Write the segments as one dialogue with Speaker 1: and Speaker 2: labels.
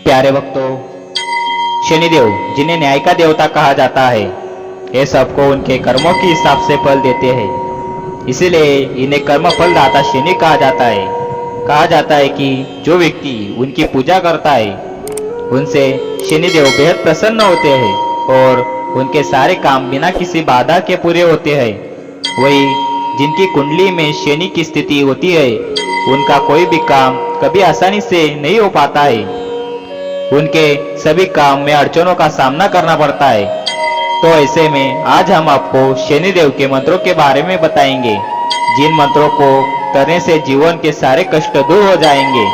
Speaker 1: प्यारे भक्तों, शनिदेव जिन्हें न्याय का देवता कहा जाता है, ये सबको उनके कर्मों के हिसाब से फल देते हैं। इसीलिए इन्हें कर्म फल दाता शनि कहा जाता है। कहा जाता है कि जो व्यक्ति उनकी पूजा करता है उनसे शनिदेव बेहद प्रसन्न होते हैं और उनके सारे काम बिना किसी बाधा के पूरे होते हैं। वही जिनकी कुंडली में शनि की स्थिति होती है, उनका कोई भी काम कभी आसानी से नहीं हो पाता है। उनके सभी काम में अड़चनों का सामना करना पड़ता है। तो ऐसे में आज हम आपको शनिदेव के मंत्रों के बारे में बताएंगे, जिन मंत्रों को करने से जीवन के सारे कष्ट दूर हो जाएंगे।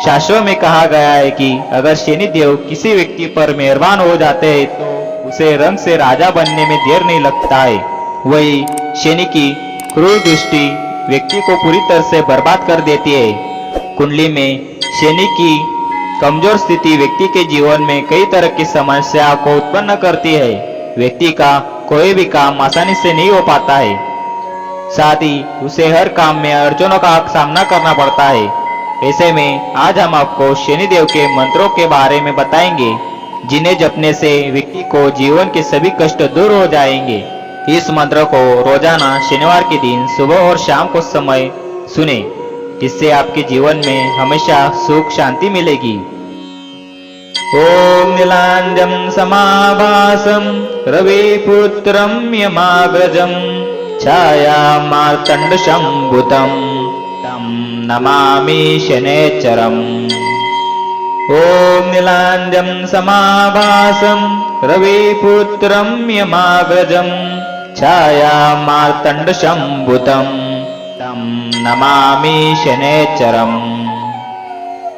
Speaker 1: शास्त्रों में कहा गया है कि अगर शनिदेव किसी व्यक्ति पर मेहरबान हो जाते हैं तो उसे रंग से राजा बनने में देर नहीं लगता है। वही शनि की क्रूर दृष्टि व्यक्ति को पूरी तरह से बर्बाद कर देती है। कुंडली में शनि की कमजोर स्थिति व्यक्ति के जीवन में कई तरह की समस्या को उत्पन्न करती है। व्यक्ति का कोई भी काम आसानी से नहीं हो पाता है, साथ ही उसे हर काम में अड़चनों का सामना करना पड़ता है। ऐसे में आज हम आपको शनिदेव के मंत्रों के बारे में बताएंगे, जिन्हें जपने से व्यक्ति को जीवन के सभी कष्ट दूर हो जाएंगे। इस मंत्र को रोजाना शनिवार के दिन सुबह और शाम को समय सुने, इससे आपके जीवन में हमेशा सुख शांति मिलेगी। ओम नीलांजं समाभासं रविपुत्रं यमाग्रजं छायामार्तण्डशम्भुतं तं नमामि शनैश्चरम्। ओम नीलांजं समाभासं रविपुत्रं यमाग्रजं छायामार्तण्डशम्भुतं तं नमामि शनैश्चरम्।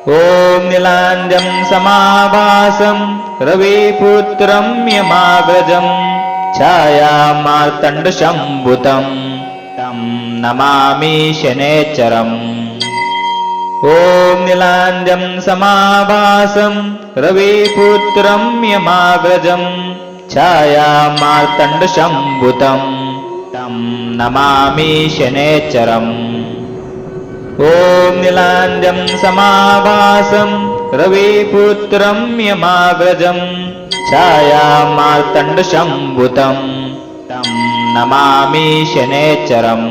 Speaker 1: ओम नीलांजं समाभासं रविपुत्रं यमाग्रजं छायामार्तण्डशम्भुतं तं नमामि शनैश्चरम्। ओम नीलांजं समाभासं रविपुत्रं यमाग्रजं छायामार्तण्डशम्भुतं तं नमामि शनैश्चरम्। ओम नीलांजं समाभासं रविपुत्रं यमाग्रजं छायामार्तण्डशम्भुतं तं नमामि शनैश्चरम्।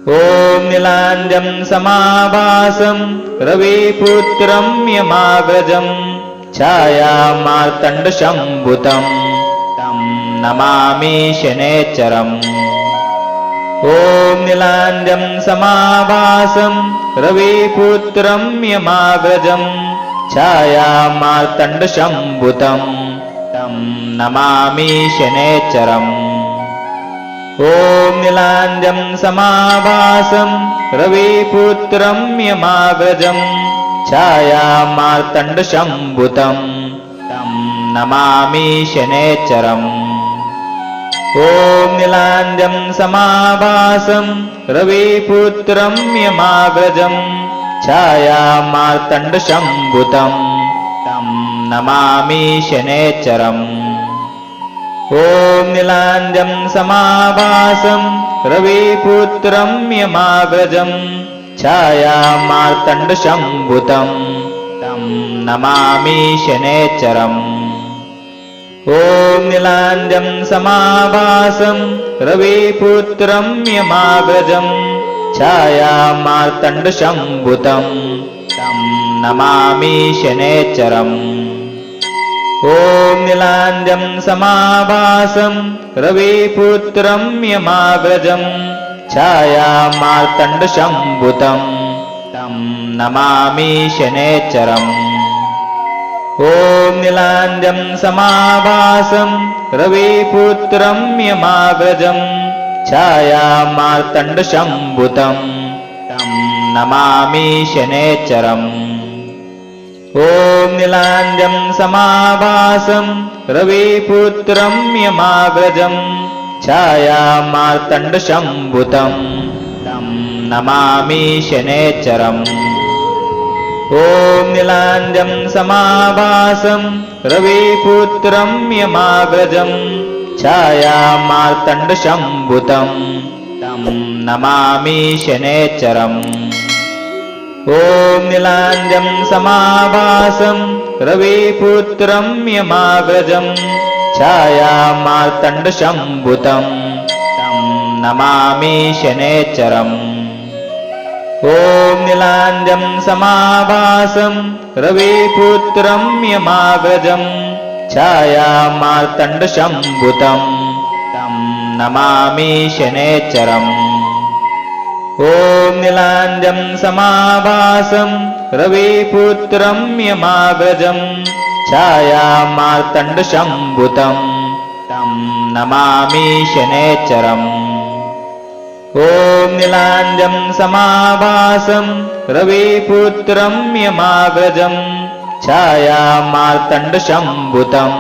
Speaker 1: ओम नीलांजं समाभासं रविपुत्रं यमाग्रजं छायामार्तण्डशम्भुतं तं नमामि शनैश्चरम्। ओम नीलांजं समाभासं रविपुत्रं यमाग्रजं छायामार्तण्डशम्भुतं तं नमामि शनैश्चरम्। ओम नीलांजं समाभासं रविपुत्रं यमाग्रजं छायामार्तण्डशम्भुतं तं नमामि शनैश्चरम्। ओम नीलांजं समाभासं रविपुत्रं यमाग्रजं छायामार्तण्डशम्भुतं तं नमामि शनैश्चरम्। ओम नीलांजं समाभासं रविपुत्रं यमाग्रजं छायामार्तण्डशम्भुतं तं नमामि शनैश्चरम्। ओम नीलांजं समाभासं रविपुत्रं यमाग्रजं छायामार्तण्डशम्भुतं तं नमामि शनैश्चरम्। ओम नीलांजं समाभासं रविपुत्रं यमाग्रजं छायामार्तण्डशम्भुतं तं नमामि शनैश्चरम्। ओम नीलांजं समाभासं रविपुत्रं यमाग्रजं छायामार्तण्डशम्भुतं तं नमामि शनैश्चरम्। ओम नीलांजं समाभासं रविपुत्रं यमाग्रजं छायामार्तण्डशम्भुतं तं नमामि शनैश्चरम्। ओम नीलांजं समाभासं रविपुत्रं यमाग्रजं छायामार्तण्डशम्भुतं तं नमामि शनैश्चरम्। ॐ नीलाञ्जं समाभासं रविपुत्रं यमाग्रजं छायामार्तण्डशम्भुतं तं नमामि शनैश्चरम् ॐ नीलाञ्जं समाभासं रविपुत्रं यमाग्रजं छायामार्तण्डशम्भुतं तं नमामि शनैश्चरम् ॐ नीलाञ्जं समाभासं रविपुत्रं यमाग्रजं छायामार्तण्डशम्भुतं तं नमामि शनैश्चरम् ॐ नीलाञ्जं समाभासं रविपुत्रं यमाग्रजं छायामार्तण्डशम्भुतं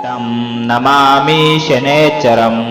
Speaker 1: तं नमामि शनैश्चरम्